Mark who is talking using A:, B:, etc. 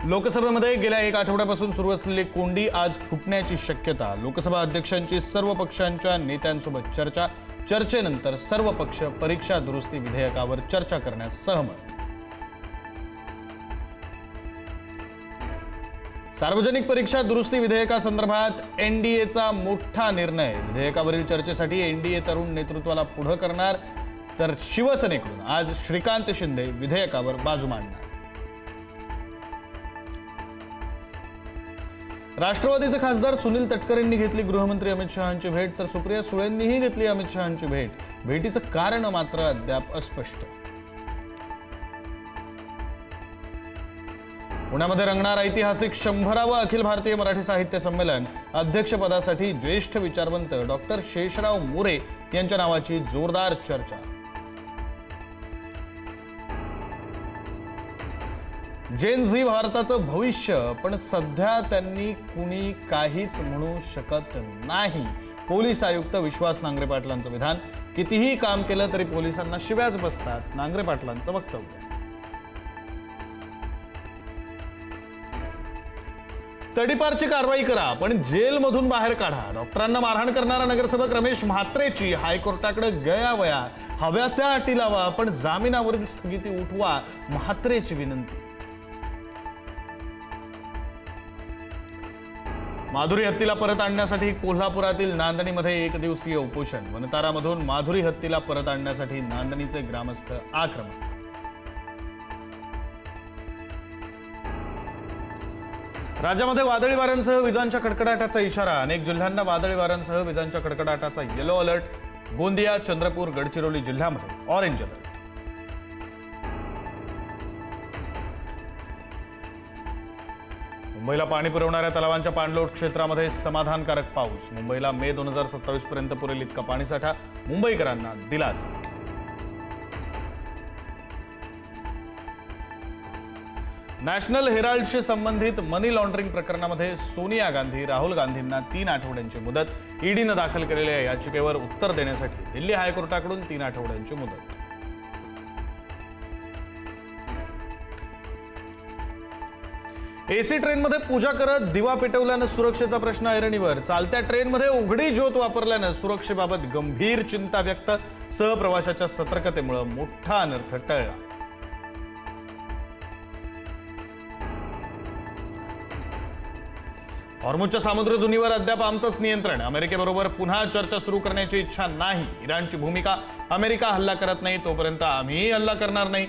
A: लोकसभेमध्ये गेल्या एक आठवड्यापासून सुरू असलेली कोंडी आज फुटण्याची शक्यता। लोकसभा अध्यक्षांची सर्व पक्षांच्या नेत्यांसोबत चर्चा। चर्चेनंतर सर्व पक्ष परीक्षा दुरुस्ती विधेयकावर चर्चा करण्यास सहमत। सार्वजनिक परीक्षा दुरुस्ती विधेयकासंदर्भात एनडीएचा मोठा निर्णय। विधेयकावरील चर्चेसाठी एनडीए तरुण नेतृत्वाला पुढे करणार, तर शिवसेनेकडून आज श्रीकांत शिंदे विधेयकावर बाजू मांडणार। राष्ट्रवादीचे खासदार सुनील तटकरेंनी घेतली गृहमंत्री अमित शहांची भेट, तर सुप्रिया सुळेंनीही घेतली अमित शहांची भेट। भेटीचं कारण मात्र अद्याप अस्पष्ट। पुण्यामध्ये रंगणार ऐतिहासिक 100वे अखिल भारतीय मराठी साहित्य संमेलन। अध्यक्षपदासाठी ज्येष्ठ विचारवंत डॉक्टर शेषराव मोरे यांच्या नावाची जोरदार चर्चा। जेन झी भारताचं भविष्य, पण सध्या त्यांनी कुणी काहीच म्हणू शकत नाही। पोलीस आयुक्त विश्वास नांगरे पाटलांचं विधान। कितीही काम केलं तरी पोलिसांना शिव्याच बसतात, नांगरे पाटलांचं वक्तव्य। तडीपारची कारवाई करा, पण जेलमधून बाहेर काढा। डॉक्टरांना मारहाण करणारा नगरसेवक रमेश म्हात्रेची हायकोर्टाकडे गयावया। हव्या त्या अटी लावा, पण जामिनावरील स्थगिती उठवा, म्हात्रेची विनंती। माधुरी हत्तीला परत आणण्यासाठी कोल्हापुरातील नांदणीमध्ये एक दिवसीय उपोषण। वनतारामधून माधुरी हत्तीला परत आणण्यासाठी नांदणीचे ग्रामस्थ आक्रमक। राज्यामध्ये वादळी वाऱ्यांसह विजांच्या कडकडाटाचा इशारा। अनेक जिल्ह्यांना वादळी वाऱ्यांसह विजांच्या कडकडाटाचा येलो अलर्ट। गोंदिया, चंद्रपूर, गडचिरोली जिल्ह्यामध्ये ऑरेंज अलर्ट। मुंबईला पाणी पुरवणाऱ्या तलावांच्या पाणलोट क्षेत्रामध्ये समाधानकारक पाऊस। मुंबईला मे 2027 पर्यंत पुरेल इतका पाणीसाठा, मुंबईकरांना दिलासा। नॅशनल हेराल्डशी संबंधित मनी लॉन्ड्रिंग प्रकरणामध्ये सोनिया गांधी, राहुल गांधींना 3 आठवड्यांची मुदत। ईडीनं दाखल केलेल्या याचिकेवर उत्तर देण्यासाठी दिल्ली हायकोर्टाकडून 3 आठवड्यांची मुदत। एसी ट्रेनमध्ये पूजा करत दिवा पेटवल्यानं सुरक्षेचा प्रश्न ऐरणीवर। चालत्या ट्रेनमध्ये उघडी ज्योत वापरल्यानं सुरक्षेबाबत गंभीर चिंता व्यक्त। सहप्रवाशाच्या सतर्कतेमुळे मोठा अनर्थ टळला। हॉर्मुझच्या सामुद्रधुनीवर अद्याप आमचंच नियंत्रण। अमेरिकेबरोबर पुन्हा चर्चा सुरू करण्याची इच्छा नाही। इराणची भूमिका, अमेरिका हल्ला करत नाही तोपर्यंत आम्हीही हल्ला करणार नाही।